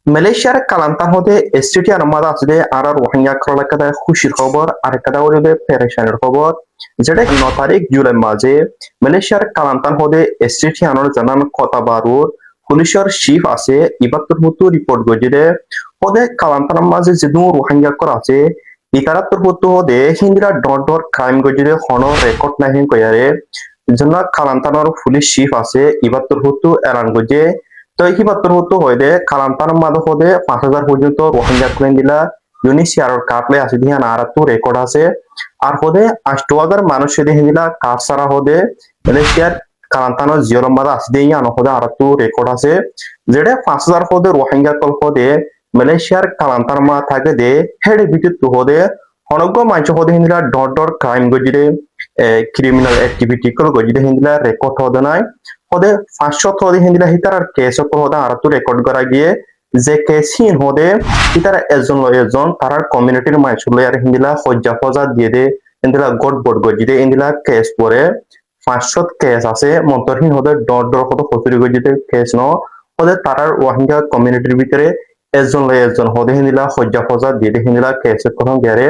মালয়েশিয়ার কালান্তান হতে এসটিটি আনামাদা আসলে আর রোহিঙ্গা করলাকাদা খুশির খবর আর একটা হলে পেরেশানের খবর যেটা 9 তারিখ জুলাই মাঝে মালয়েশিয়ার কালান্তান হতে এসটিটি আনার জানান কথা বারুর পুলিশের চিফ আছে ইবাত্তর মতো রিপোর্ট গজিরে হতে কালান্তান মাঝে যেদু রোহিঙ্গা করা আছে ইতারাত্তর মতো হতে হিন্দিরা ডর ডর ক্রাইম গজিরে হন রেকর্ড নাহিন কয়ারে জন্য কালান্তানোর পুলিশ চিফ আছে ইবাত্তর মতো এলান গজে তো কিবাত্তর হতো হইলে কালান্তার মাঝে হদে 5,000 পর্যন্ত রোহিঙ্গা ক্লেম দিলা ইউনিসিয়ার কাটলে আছে দিহা নারাত্তু রেকর্ড আছে আর হদে 8,000 মানুষ দিহে দিলা কাট সারা হদে মালয়েশিয়ার কালান্তানো জিওর মাঝে আছে দিয়ে আনো হদে আরাত্তু রেকর্ড আছে যেটা 5,000 হদে রোহিঙ্গা কল হদে মালয়েশিয়ার কালান্তার মা থাকে দে হেডে ভিতর হদে অনগ্য মাইচ হদে হিন্দিলা ডর ডর ক্রাইম গজিরে ক্রিমিনাল অ্যাক্টিভিটি কল গজিরে হিন্দিলা রেকর্ড হদে নাই হদে 500 হদে হিন্দিলা হিতার কেস হদে আরাত্তু রেকর্ড করা গিয়ে যে কেস হিন হদে হিতারা এজন তারার কমিউনিটির মাইচ লয়ার হিন্দিলা হজ্জা ফজা দিয়ে দে হিন্দিলা গড বড গজিরে হিন্দিলা কেস পরে 500 কেস আছে মন্তরহীন হদে ডর ডর হদে খসুরি গজিতে কেস ন হদে তারার রোহিঙ্গা কমিউনিটির ভিতরে এজন হদে হিন্দিলা হজ্জা ফজা দিয়ে দে হিন্দিলা কেস প্রথম গেরে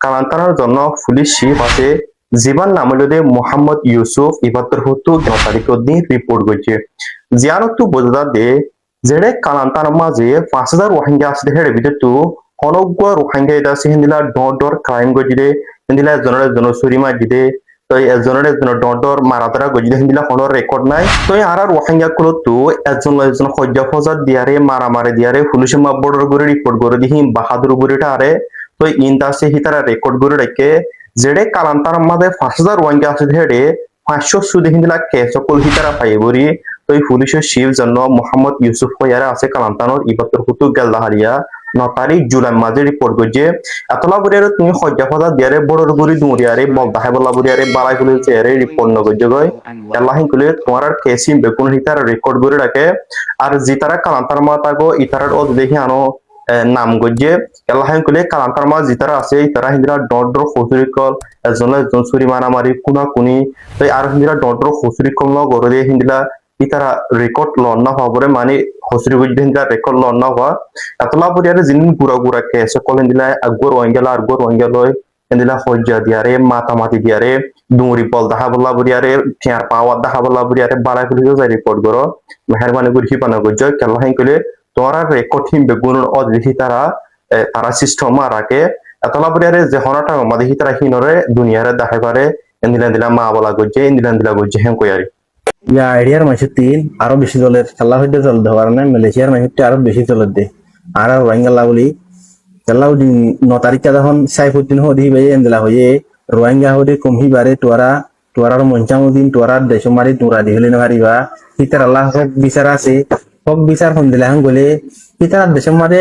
কালান্তানোর জন্য পুলিশ চিফ আছে জীবন নামলদে মোহাম্মদ ইউসুফ ইবাত্তর হতো 9 তারিখ দিন রিপোর্ট করছে জিয়ানতু বোঝা দে যেড়ে কালান্তার মাঝে 5,000 রোহিঙ্গা আছে হেড়ে ভিতর তো অনগ্য রোহিঙ্গা এটা আছে হিন্দিলা ডর ডর ক্রাইম গজিরে হিন্দিলা জন সুরিমা দিদে তো একজন ডর ডর মারাতারা গজিরে হিন্দিলা হনর রেকর্ড নাই তো আর রোহিঙ্গা গুলো তো একজন হজ্জা ফজা দিয়ারে মারামারে দিয়ারে পুলিশ মাবড়র করে রিপোর্ট করে দিহি বাহাদুর গুরিটা আরে তো ইনদাসে হিতারা রেকর্ড করে রেখে যেড়ে কালান্তার মাঝে 5,000 রোহিঙ্গা আছে হেড়ে 500 সুদে হিন্দিলা কেস সকল হিতারা পাই বরি তো এই পুলিশের শিব জন্য মোহাম্মদ ইউসুফ হইয়ারা আছে কালান্তানোর ইবাত্তর হুতু গেলদাহারিয়া 9 তারিখ জুলাই মাঝে রিপোর্ট করছে এতলা বুড়িয়ারে তুমি হজ্জা ফজা দিয়ারে বড়র বুড়ি দুমরিয়ারে বলদাহে বলা বুড়িয়ারে বালাই গুলি চেয়ারে রিপোর্ট নগজ্য গয় আল্লাহ হিকুলে তোমার আর কেসি বেকুন হিতার রেকর্ড করে রাখে আর জিতারা কালান্তার মাতাগো ইতারার ও দেখি আনো নাম গজ্জে আল্লাহ হিকুলে কালান্তার মা জিতারা আছে ইতারা হিন্দিরা ডর ডর খসুরি কল একজন সুরি মারামারি কুনা কুনি তো আর হিন্দিরা ডর ডর খসুরি কল ন গরে দিয়ে হিন্দিলা ইতারা রেকর্ড লন না হবরে মানে হসরি বুঝ হিন্দিলা রেকর্ড লন না হওয়া এতলা বুড়িয়ারে জিনিস গুড়া গুড়া কেসে কল হিন্দিলা আগর ওয়াঙ্গেলা আগর ওয়াঙ্গেলয় হিন্দিলা হজ্জা দিয়ারে মাতা মাতি দিয়ারে ডুঙরি বল দাহা বলা বুড়িয়ারে ফিয়ার পাওয়া দাহা বলা বুড়িয়ারে বাড়াই খুলি যাই রিপোর্ট করো মেহরবানি করে হিপানা গজ্জ কেল্লা হাই কলে তোমার রেকর্ড হিম বেগুন অদিহি তারা সিস্টেম রাখে এতলা বুড়িয়ারে যে হনাটা মাদিহি তারা হিনরে দুনিয়ারে দাহাই পারে এন্দিলা দিলা মা বলা গজ্জে এন্দিলা দিলা গজ্জে হেম কয়ারি ইয়া আইডিয়ার মাসে তিন আরো বেশি জলের খেলা হইতে জল দেওয়ার কারণে মালয়েশিয়ার মাসে আরো বেশি জলের দে আর রোহিঙ্গা বলি খেলা 9 তারিখ যখন সাইফুদ্দিন হদি ভাই এন্দিলা হয়ে রোহিঙ্গা হদি কমহি বারে তোয়ারার মঞ্চামুদ্দিন তোয়ারার দেশমারি তোরা দিহলে নারিবা হিতার আল্লাহ হক বিচার আছে হক বিচার হন্দিলা হন গলে হিতার দেশমারে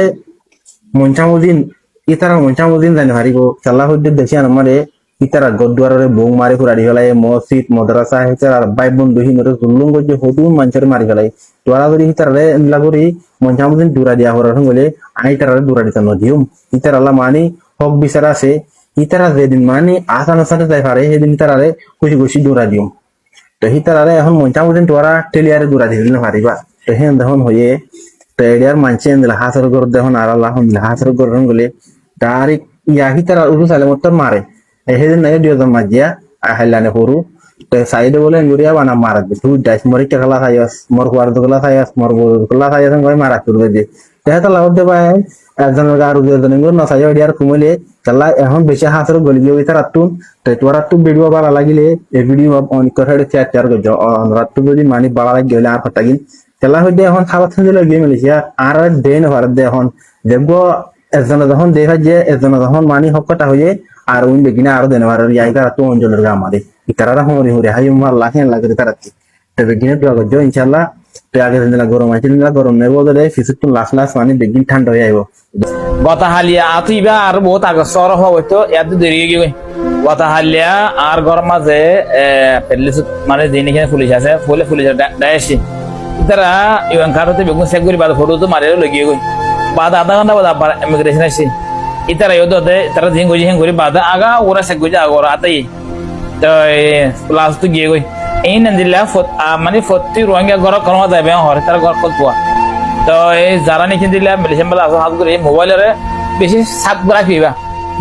মঞ্চামুদ্দিন জানি হারিব খেলা হইতে দেশে আমারে ইতারা গদ্দারে বউ মারি ফুরাড়ি ফেলাই মসজিদ মাদ্রাসা হিতার ভাই বন্ধু হিনরে জুলুম গজে হদু মানুষের মারি ফেলাই তোরা যদি হিতারে লাগরি মঞ্চামুদ্দিন দূরা দিয়া হরার হলে আই তারারে দূরা দিতে নদিউম ইতার আল্লাহ মানি হক বিচার আছে ইতারা যেদিন মানি আসান আসানে যাই পারে সেদিন তারারে খুশি খুশি দূরা দিউম তো হিতারে এখন মঞ্চামুদ্দিন তোরা টেলিয়ারে দূরা দিলে না পারিবা তো হেন দেখুন হয়ে তো এডিয়ার মানছে হাসর গর দেখুন আর আল্লাহ হাসর গর গলে ডাইরেক্ট ইয়া হিতারা উরু সালে মত মারে সেদিন নাই দুজন মাজিয়া হাইলানে সৰু চাইদে বলে গুড়িয়া বানা মারাক তুই ডাইস মরি টেকলা খাইয়াস মর হুয়ার দোকলা খাইয়াস মর দোকলা খাইয়াস গয় মারা করবে যে তেহাত লাউত দেবা একজনের আর দুজন গুলো নসাই এডিয়ার কুমলে চালা এখন বেশি হাসর গলি গিয়ে ওইটা রাতুন তোরা ভিডিও ভালো লাগিলে এই ভিডিও অন করে শেয়ার করছ রাতু যদি মানি ভালো লাগে গেলে আর কথা গিন চালা হইতে এখন খাবার থাকলে গিয়ে মিলেছে আর দেন ভারত দে এখন দেখবো একজনে যখন দেখা যে একজনে যখন মানি হকটা হয়ে আর উইন বেগিনা আরো দেন আর ইয়াইকা তো অঞ্চলের আমাদের ইতারা হরি হরি হাই মার লাখেন লাগে তারাতি তো বেগিনা তো গজ ইনশাআল্লাহ তো আগে দিন গরম আছে না গরম নেব বলে ফিসুত লাস মানে বেগিন ঠান্ডা হয়ে আইবো গতা হালিয়া আতুইবা আর বহুত আগে সর হইতো এত দেরি গই গতা হালিয়া আর গরম মাঝে পেলিস মানে দিন এখানে পুলিশ আছে পুলিশ ডাইসি ইতারা ইওয়ান কারতে বেগুন সেগুরি বাদ ফটো তো মারে লাগিয়ে গই বাদ আধা ঘন্টা বাদ আবার ইমিগ্রেশন আসি ইতারা ইয়োদতে তারা জিং গরি বাদ আগা ওরা সেগুজি আগরা আতাই তো ক্লাস তো গিয়ে গই এই নন্দিলা মানে ফতি রোহিঙ্গা ঘর কর্ম যাবে হরে তার ঘর কত পোয়া তো এই যারা নিখে দিলে মেডিসিন বলে আসো হাত করে মোবাইলের বেশি সাপ রাখিবা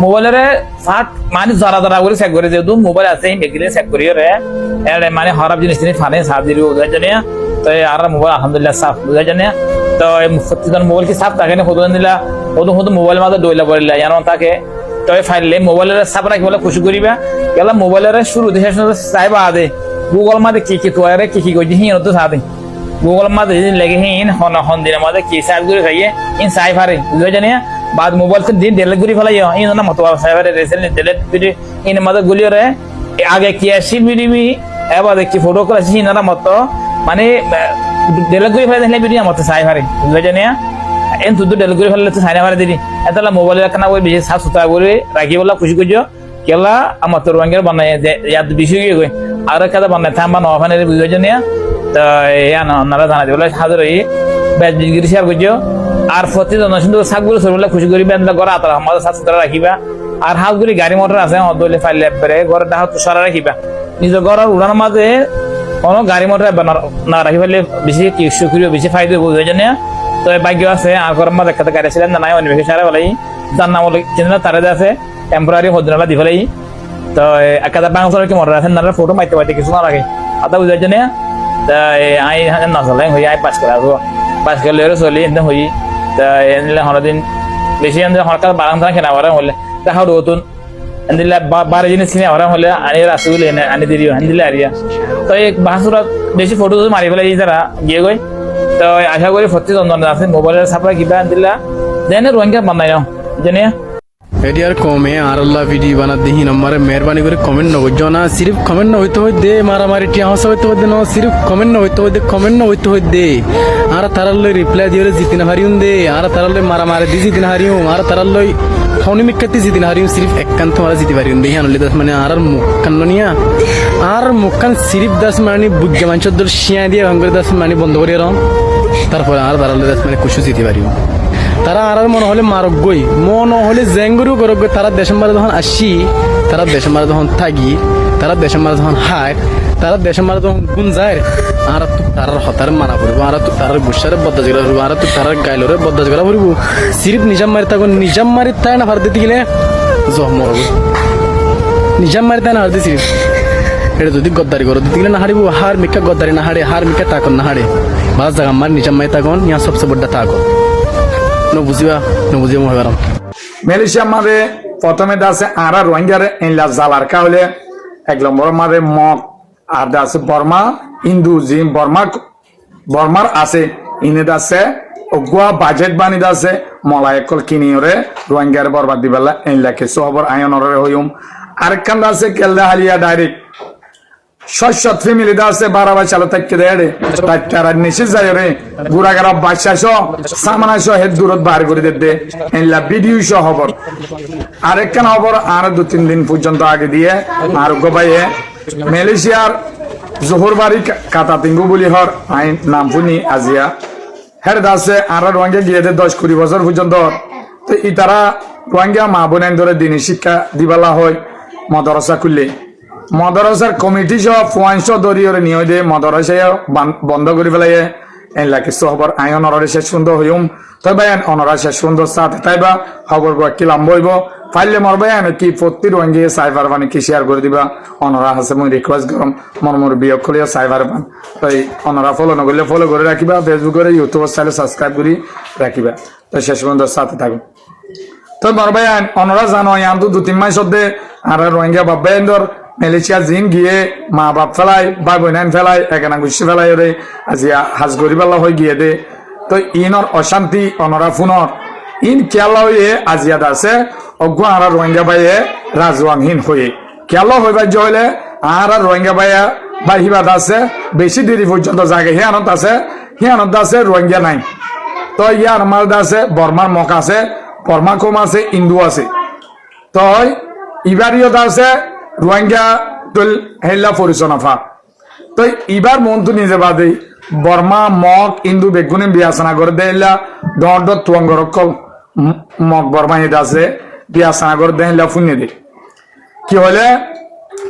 মোবাইলের ফাট মানে যারা যারা করে চেক করে যেহেতু মোবাইল আছে এগুলো চেক করি রে এর মানে খারাপ জিনিস তিনি ফানে সাপ দিল বুঝাই জানে তো আর মোবাইল আলহামদুলিল্লাহ সাফ বুঝাই জানে তো প্রতিজন মোবাইল কি সাফ থাকে না হতো দিলা হতো হতো মোবাইল মাঝে দইলা পড়িলা এমন থাকে তো ফাইলে মোবাইলের সাপ রাখি বলে খুশি করিবা গেলা মোবাইলের শুরু দেখে চাইবা আদে গুগল মাঝে কি তোয়ারে কি করছি হিন তো সাদে গুগল মাঝে যেদিন লেগে হিন হন দিনের মাঝে কি সাইড করে খাইয়ে ইন সাই ফারে বুঝাই জানে बाद मोबाइल से दिन डिलीट करी फलाई इन ना मत साइबर रेसेल डिलीट करी इन मत गुलियो रे आगे की ऐसी वीडियो भी एबा देखी फोटो कर इन ना मत माने डिलीट करी फलाई देखले वीडियो मत साइबर बुझाने इन तुदु डिलीट करी फलाई तो साइबर दिनी एतला मोबाइल रखना वो बिजे साफ सुथरा करे राखी बोला खुशी करियो केला मत रंगेर बनाय याद बिशु गई आरो कदा बनाय थाम बन ओफाने बुझाने तो या ना नारा जाना दे बोला हाजर ही बेज गिरी शेयर करियो আর প্রতিজন সুন্দর শাকগুলো সরবলে খুশি করি বেন্দা ঘর আতরা আমাদের সাথে সুতরা রাখিবা আর হাতগুলি গাড়ি মোটর আছে অদলে ফাইলে পরে ঘর ডাহ সরা রাখিবা নিজের ঘরের উড়ানোর মাঝে কোনো গাড়ি মোটর না রাখি ফেলে বেশি টিউশন করিও বেশি ফায়দা বুঝে জানে তো ভাগ্য আছে আর ঘরের মাঝে একটা গাড়ি ছিলেন না নাই অনেক সারা বলাই যার নাম হলো চিন্তা তারে আছে টেম্পোরারি হদ্রালা দি ফেলাই তো একটা বাংলাদেশের কি মোটর আছে না ফটো মাইতে পাইতে কিছু না রাখে আদা বুঝে জানে তো আই না চলে হই আই পাস করে চলি এনে হই তা এনলে হরদিন বেশি এনে হরকার বারাং থানা কেনা বারাং হলে দেখা রতুন এনলে বারে জিনিস কিনে বারাং হলে আনি রাসুল এনে আনি দিও এনলে আরিয়া তো এই বাসুরা বেশি ফটো মারি ফেলে এই যারা গিয়ে গই তো আশা করি ফতি চন্দন আছে মোবাইলের সাপড়া কিবা দিলা দেনে রোহিঙ্গা বানাই নাও জানিয়া এডিয়ার কমে আর আল্লাহ ভিডিও বানা দিহি নম্বরে মেহরবানি করে কমেন্ট ন হইতো না সিরিফ কমেন্ট ন হইতো হই দে মারামারি টিয়া হস হইতো হই দে ন সিরিফ কমেন্ট ন হইতো হই দে কমেন্ট ন হইতো হই দে আর তারাল রিপ্লাই দিওরে জিতিন হারিউন দে আর তারাল মারামারি দি জিতিন হারিউ আর তারাল ফোনি মিক্কাতি জিতিন হারিউ সিরিফ একান্ত মারা জিতি পারিউন দে হানলে দাস মানে আর মুক্কান নিয়া আর মুক্কান সিরিফ দাস মানে বুগ্গা মানচদর শিয়া দিয়ে ভাঙ করে দাস মানে বন্ধ করে রং তারপর আর তারাল দাস মানে কুশু জিতি পারিউ তারা আর মনে হলে মারক গই মন হলে জেঙ্গুরু করক গই তারা দেশের মাঝে যখন আসি তারা দেশের মাঝে যখন থাকি তারা দেশের মাঝে যখন হায় তারা দেশের মাঝে যখন গুণ যায় আর তো তার হতারে মানা পড়ব আর তো তার গুসারে বদ্দাজ করা পড়ব আর তো তার গাইলরে বদ্দাজ করা পড়ব সিরিফ নিজাম মারি থাকো নিজাম মারি তাই না ভারতে গেলে জহ মরব নিজাম মারি তাই না হারতে সিরিফ এটা যদি গদ্দারি করো দিতে গেলে না হারিব হার মিকা গদ্দারি না হারে হার মিকা তাকন না হারে বাস জায়গা মার নিজাম মারি থাকুন ইয়া সবচেয়ে বড় তাকো নবুজিবা মহাবারম মালয়েশিয়া মাঝে প্রথমে আছে আর রোহিঙ্গারে ইনলা জালার কাহলে এক নম্বর মাঝে মগ আর আছে বর্মা ইন্দু জি বর্মার আছে ইনে আছে অগুয়া বাজেট বানি আছে মলাই একল কিনিওরে রোহিঙ্গারে বরবাদ দিবেলা ইনলা কিছু খবর আয়নরে হইম আরেকখান আছে কেলদা হালিয়া ডাইরেক্ট শস্য ফ্যামিলি আছে বারাবা চালো থাকতে দেয় তার নিচে যায় রে গুড়াগাড়া বাচ্চা সহ সামানা সহ হেড দূরত বার করে দে এনলা ভিডিও সহ খবর আরেকখান খবর আর 2-3 দিন পর্যন্ত আগে দিয়ে আর গোবাইয়ে মালয়েশিয়ার জোহরবাড়ি কাতাতিঙ্গু বলি হর আইন নাম শুনি আজিয়া হেড আছে আর রোহিঙ্গা গিয়ে 10-20 বছর পর্যন্ত তো ইতারা রোহিঙ্গা মা বোনের ধরে দিনী শিক্ষা দিবালা হয় মাদ্রাসা খুললে মাদ্রাসার কমিটি সহ পয়েন্ট দরিয়রে নিয়ে দিয়ে মাদ্রাসা বন্ধ করে ফেলাই এনলা কিছু খবর আইন অনরে শেষ সুন্দর হইম তবে ভাই অনরা শেষ সুন্দর সাথে তাইবা খবর কি লাম্ব হইব ফাইলে মরবে কি প্রতি রোহিঙ্গা সাইবার বানি কি শেয়ার করে দিবা অনরা আছে মই রিকোয়েস্ট করম মর বিয়োগ করিয়া সাইবার বান তাই অনরা ফলো নগরলে ফলো করে রাখিবা ফেসবুকের ইউটিউব চ্যানেল সাবস্ক্রাইব করে রাখিবা তো শেষ সুন্দর সাথে থাকুন তো মরবে অনরা জানো ইয়াম তো 2-3 মাস অধ্যে আর রোহিঙ্গা বাব্বাইন্দর মালয়েশিয়া জিন গিয়ে মা বাপ ফেলাই ভাই বোন ফেলাই এখানে গুছি ফেলাই রে আজিয়া হাজ গরিবাল্লা হয়ে গিয়ে দে তো ইনর অশান্তি অনরা ফুনর ইন কেলা হয়ে আজিয়াদ আছে অজ্ঞ আর রোহিঙ্গা বাইয়ে রাজওয়াংহীন হয়ে কেলা হইবার হইলে আর রোহিঙ্গা বাইয়া বাহিবাদ আছে বেশি দেরি পর্যন্ত জাগে হিয়ানত আছে রোহিঙ্গা নাই তো ইয়ার মালদা আছে বর্মার মক আছে বর্মা কম আছে ইন্দু আছে তো ইবারিয়ত আছে রোহিঙ্গা তুল হেল্লা পরিচনাফা তো এবার মন্তু নিজে বাদে বর্মা মগ ইন্দু বেগুনে বিয়াসনা করে দেলা দর তুয়াঙ্গরকল মগ বর্মা হেদ আছে বিয়াসনা করে দেলা ফুনে দে কি হলে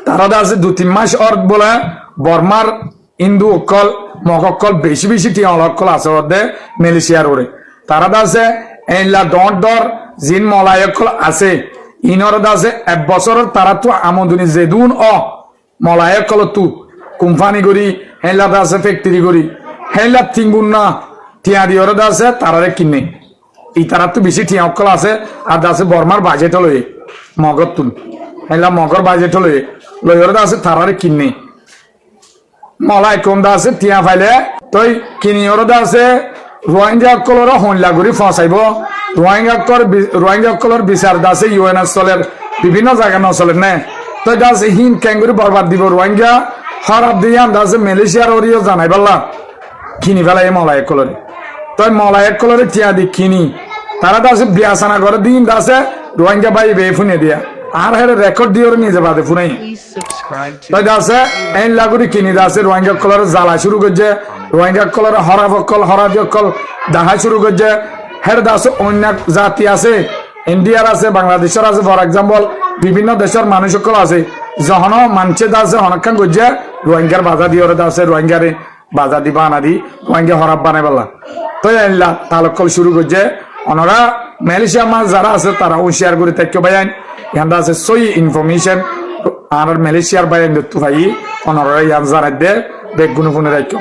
তারা আছে 2-3 মাস অর্থ বলে বর্মার ইন্দু অকল মককল বেশি বেশি টিয়া অলকল আছে ওদে মালয়েশিয়ার ওরে তারা দাসে এনলা দর জিন মলায়কল আছে ইনর দাসে এক বছর তারা তো আমদনি জেদুন মলায়কল তু কোম্পানি করি হেলা দাসে ফ্যাক্টরি করি হেলা তিনগুণ না টিয়া দিওর দাসে তারারে কিনে ই তারা তো বেশি টিয়া অকল আছে আর দাসে বর্মার বাজেট লয়ে মগর তুন হেলা মগর বাজেট লয়ের দাসে তারারে কিনে মলাই কম দাসে টিয়া ফাইলে তই কিনিওর দাসে রোহিঙ্গা অকলর হনলা করি ফসাইব রোহিঙ্গা অকলর বিচার দাসে ইউএন চলের বিভিন্ন জায়গা নচলে নে তই দাসে হিন ক্যাঙ্গুরি বরবাদ দিব রোহিঙ্গা হরাব দিয়ে দাসে মালয়েশিয়ার ওরিও জানাই পারলা কিনি ফেলা এই মলাই অকলরে তই মলাই অকলরে টিয়া দি কিনি তারা দাসে বিয়াসানা করে দিন দাসে রোহিঙ্গা বাই বে ফুনে দিয়া আর হেরে রেকর্ড দিয়ে নিয়ে যাবা দে ফুনাই তাই দাসে এই লাগুরি কিনি দাসে রোহিঙ্গা কলর জ্বালা শুরু করছে রোহিঙ্গা কলর হরাদি অকল দেখা শুরু করছে হের দাসে অন্য জাতি আছে ইন্ডিয়ার আছে বাংলাদেশের আছে ফর এক্সাম্পল বিভিন্ন দেশের মানুষ সকল আছে যখন মানছে দাসে অনেকক্ষণ করছে রোহিঙ্গার বাধা দিয়ে দাসে রোহিঙ্গারে বাধা দিবা আনা দি রোহিঙ্গা হরাব বানাই পেলা তো এল্লা তালকল শুরু করছে ওনারা মালয়েশিয়া মাছ যারা আছে তারা শেয়ার করে থাকতে বাইন ইয়ান্দা আছে সই ইনফরমেশন আর মালয়েশিয়ার বাইন ভাই ওনারা ইয়ান জানাই দে বেগুন ফোনে রাখো